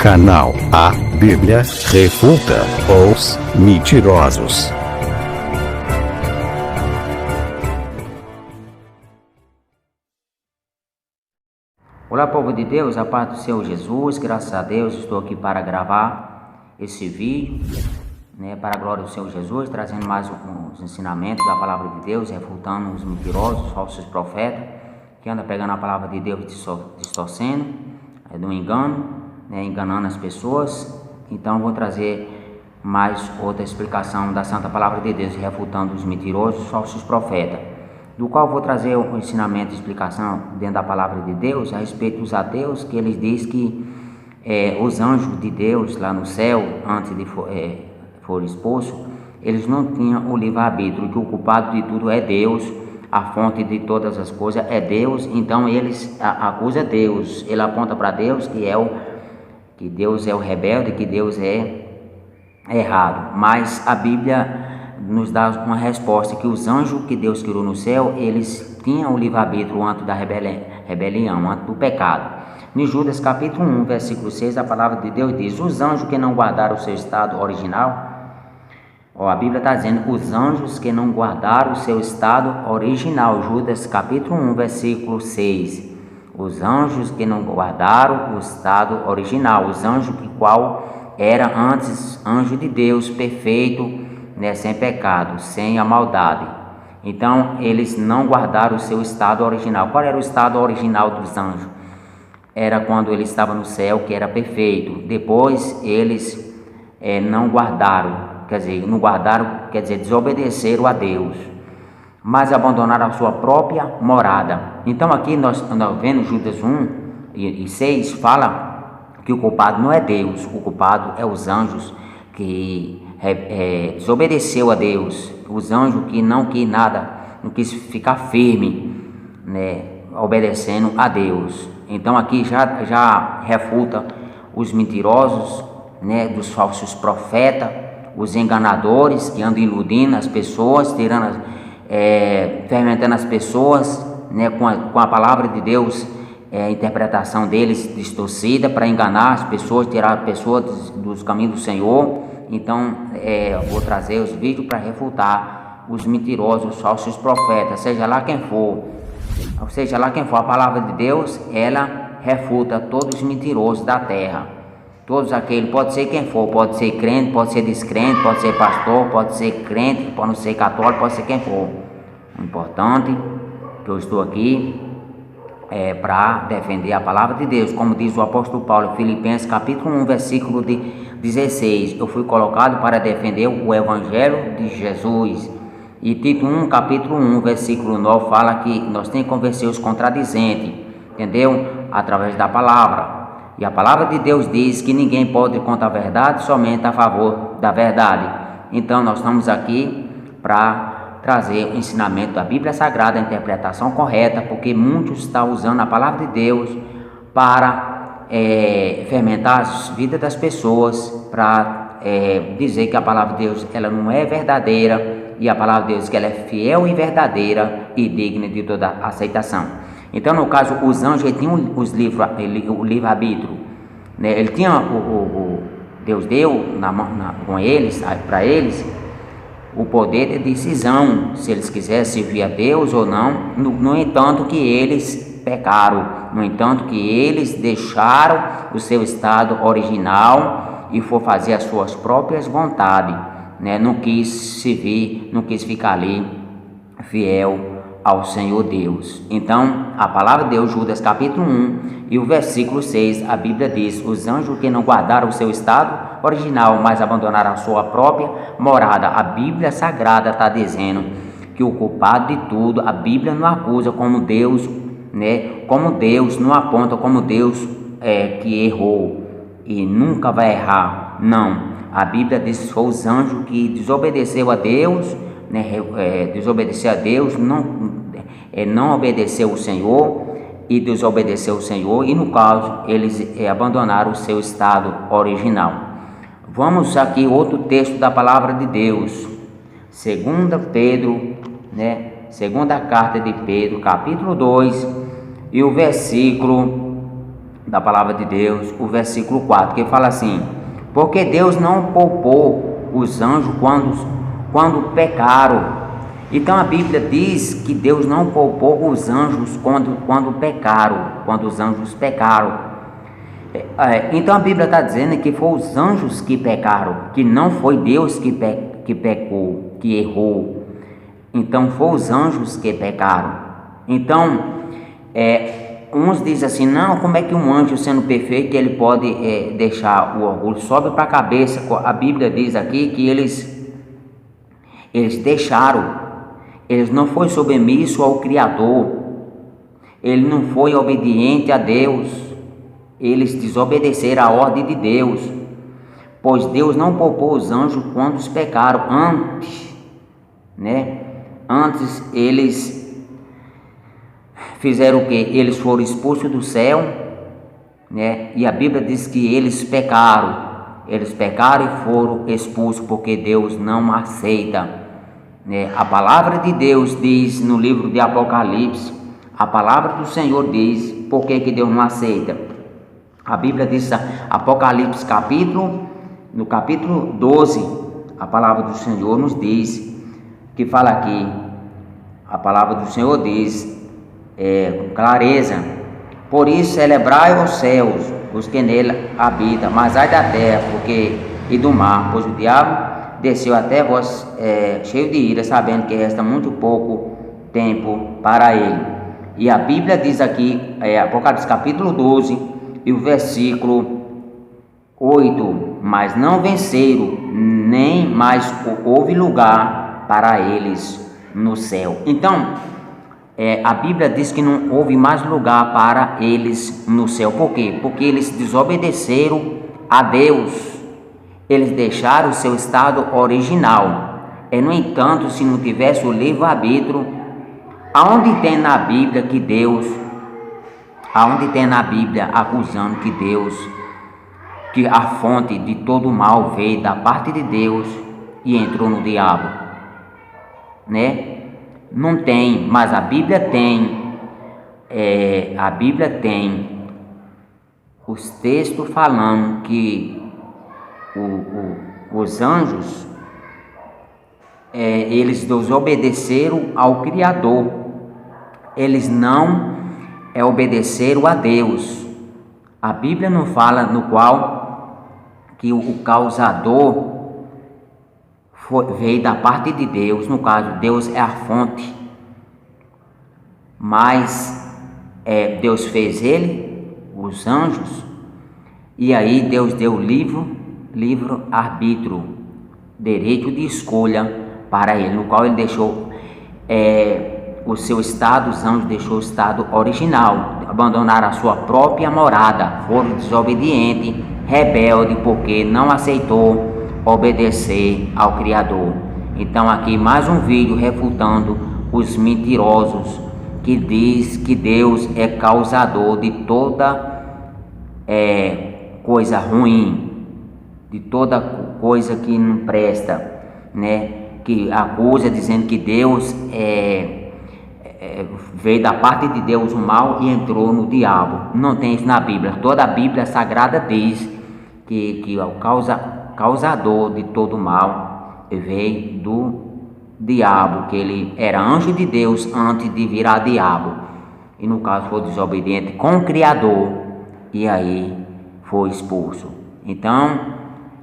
Canal A Bíblia Refuta os Mentirosos. Olá, povo de Deus, a paz do Senhor Jesus. Graças a Deus estou aqui para gravar esse vídeo, para a glória do Senhor Jesus, trazendo mais uns ensinamentos da palavra de Deus, refutando os mentirosos, os falsos profetas, que andam pegando a palavra de Deus distorcendo, do engano, enganando as pessoas. Então vou trazer mais outra explicação da Santa Palavra de Deus, refutando os mentirosos, os falsos profetas, do qual vou trazer um ensinamento e explicação dentro da palavra de Deus a respeito dos ateus, que eles dizem que os anjos de Deus lá no céu, antes de for expulso, eles não tinham o livre-arbítrio, que o culpado de tudo é Deus, a fonte de todas as coisas é Deus. Então eles acusam Deus, ele aponta para Deus que Deus é o rebelde, que Deus é errado. Mas a Bíblia nos dá uma resposta, que os anjos que Deus criou no céu, eles tinham o livre-arbítrio antes da rebelião, antes do pecado. Em Judas capítulo 1, versículo 6, a palavra de Deus diz: os anjos que não guardaram o seu estado original, a Bíblia está dizendo, os anjos que não guardaram o seu estado original. Judas capítulo 1, versículo 6. Os anjos que não guardaram o estado original, os anjos que qual era antes anjo de Deus, perfeito, sem pecado, sem a maldade. Então eles não guardaram o seu estado original. Qual era o estado original dos anjos? Era quando eles estavam no céu, que era perfeito. Depois eles não guardaram, quer dizer, desobedeceram a Deus, mas abandonaram a sua própria morada. Então aqui nós vendo Judas 1 e 6, fala que o culpado não é Deus, o culpado é os anjos que desobedeceu a Deus, os anjos que não quis ficar firme, obedecendo a Deus. Então aqui já refuta os mentirosos, dos falsos profetas, os enganadores que andam iludindo as pessoas, fermentando as pessoas, com a palavra de Deus, a interpretação deles distorcida para enganar as pessoas, tirar as pessoas dos caminhos do Senhor. Então vou trazer os vídeos para refutar os mentirosos, os falsos profetas, seja lá quem for, a palavra de Deus, ela refuta todos os mentirosos da terra. Todos aqueles, pode ser quem for, pode ser crente, pode ser descrente, pode ser pastor, pode ser crente, pode não ser católico, pode ser quem for. O importante que eu estou aqui para defender a palavra de Deus, como diz o apóstolo Paulo, Filipenses capítulo 1, versículo 16, eu fui colocado para defender o evangelho de Jesus. E Tito 1, capítulo 1, versículo 9, fala que nós temos que convencer os contradizentes, entendeu? Através da palavra. E a palavra de Deus diz que ninguém pode ir contra a verdade, somente a favor da verdade. Então nós estamos aqui para trazer o ensinamento da Bíblia Sagrada, a interpretação correta, porque muitos estão usando a palavra de Deus para fermentar as vidas das pessoas, para dizer que a palavra de Deus ela não é verdadeira, e a palavra de Deus que ela é fiel e verdadeira e digna de toda aceitação. Então, no caso, os anjos eles tinham o livre-arbítrio, ele tinha Deus deu com eles, para eles, o poder de decisão, se eles quisessem servir a Deus ou não. No entanto que eles pecaram, no entanto que eles deixaram o seu estado original e for fazer as suas próprias vontades, não quis servir, não quis ficar ali fiel ao Senhor Deus. Então a palavra de Deus, Judas capítulo 1 e o versículo 6, a Bíblia diz: os anjos que não guardaram o seu estado original, mas abandonaram a sua própria morada. A Bíblia Sagrada está dizendo que o culpado de tudo, a Bíblia não acusa como Deus, como Deus não aponta como Deus que errou e nunca vai errar. Não, a Bíblia diz que foi os anjos que desobedeceu a Deus, desobedeceu a Deus, não obedeceu o Senhor e desobedeceu o Senhor, e no caso eles abandonaram o seu estado original. Vamos aqui outro texto da palavra de Deus, segunda carta de Pedro, capítulo 2 e o versículo da palavra de Deus, o versículo 4, que fala assim: porque Deus não poupou os anjos quando pecaram. Então a Bíblia diz que Deus não poupou os anjos quando pecaram, quando os anjos pecaram. Então a Bíblia está dizendo que foi os anjos que pecaram, que não foi Deus que pecou, que errou. Então foi os anjos que pecaram. Então, uns dizem assim: não, como é que um anjo sendo perfeito ele pode deixar o orgulho? Sobe para a cabeça. A Bíblia diz aqui que eles deixaram. Eles não foram submissos ao Criador, ele não foi obediente a Deus, eles desobedeceram a ordem de Deus, pois Deus não poupou os anjos quando os pecaram. Antes eles fizeram o que? Eles foram expulsos do céu, e a Bíblia diz que eles pecaram e foram expulsos porque Deus não aceita. A palavra de Deus diz no livro de Apocalipse, a palavra do Senhor diz por que Deus não aceita. A Bíblia diz, Apocalipse no capítulo 12, a palavra do Senhor nos diz, que fala aqui, a palavra do Senhor diz com clareza: por isso celebrai os céus, os que nele habitam, mas ai da terra e do mar, pois o diabo desceu até vós cheio de ira, sabendo que resta muito pouco tempo para ele. E a Bíblia diz aqui, Apocalipse capítulo 12 e o versículo 8: mas não venceram, nem mais houve lugar para eles no céu. Então, a Bíblia diz que não houve mais lugar para eles no céu. Por quê? Porque eles desobedeceram a Deus. Eles deixaram o seu estado original. No entanto, se não tivesse o livre-arbítrio, aonde tem na Bíblia acusando que Deus, que a fonte de todo mal veio da parte de Deus e entrou no diabo, Não tem, mas a Bíblia tem. A Bíblia tem os textos falando que os anjos, eles desobedeceram ao Criador, eles não obedeceram a Deus. A Bíblia não fala no qual que o causador veio da parte de Deus, no caso Deus é a fonte, mas Deus fez os anjos, e aí Deus deu livre-arbítrio, direito de escolha para ele, no qual ele deixou o seu estado, os anjos deixou o estado original, abandonaram a sua própria morada, foram desobedientes, rebeldes, porque não aceitou obedecer ao Criador. Então aqui mais um vídeo refutando os mentirosos que diz que Deus é causador de toda coisa ruim, de toda coisa que não presta, que acusa dizendo que Deus veio da parte de Deus o mal e entrou no diabo. Não tem isso na Bíblia. Toda a Bíblia Sagrada diz que o causador de todo mal veio do diabo, que ele era anjo de Deus antes de virar diabo, e no caso foi desobediente com o Criador, e aí foi expulso. Então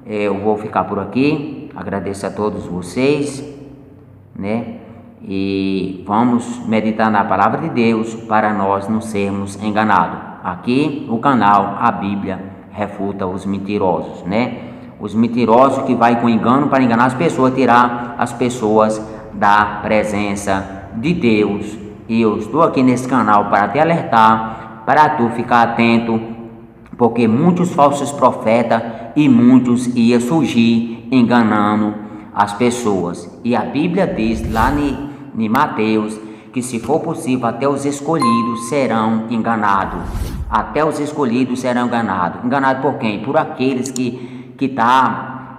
eu vou ficar por aqui, agradeço a todos vocês, e vamos meditar na palavra de Deus para nós não sermos enganados. Aqui o canal A Bíblia Refuta os Mentirosos, Os mentirosos que vai com engano para enganar as pessoas, tirar as pessoas da presença de Deus. E eu estou aqui nesse canal para te alertar, para tu ficar atento, porque muitos falsos profetas e muitos iam surgir enganando as pessoas. E a Bíblia diz lá em Mateus que, se for possível, até os escolhidos serão enganados. Até os escolhidos serão enganados. Enganados por quem? Por aqueles que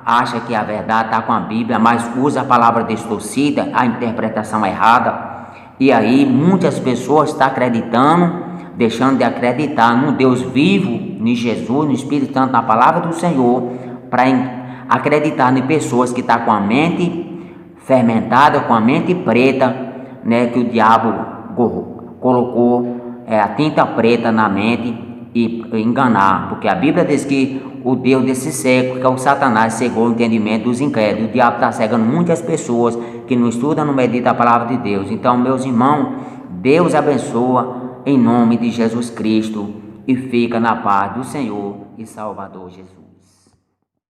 acha que a verdade está com a Bíblia, mas usa a palavra distorcida, a interpretação errada. E aí muitas pessoas estão acreditando deixando de acreditar no Deus vivo, em Jesus, no Espírito Santo, na palavra do Senhor, para acreditar em pessoas que estão com a mente fermentada, com a mente preta, né, que o diabo colocou a tinta preta na mente e enganar, porque a Bíblia diz que o Deus desse século, que é o Satanás, cegou o entendimento dos incrédulos. O diabo está cegando muitas pessoas que não estudam, não meditam a palavra de Deus. Então, meus irmãos, Deus abençoa em nome de Jesus Cristo e fica na paz do Senhor e Salvador Jesus.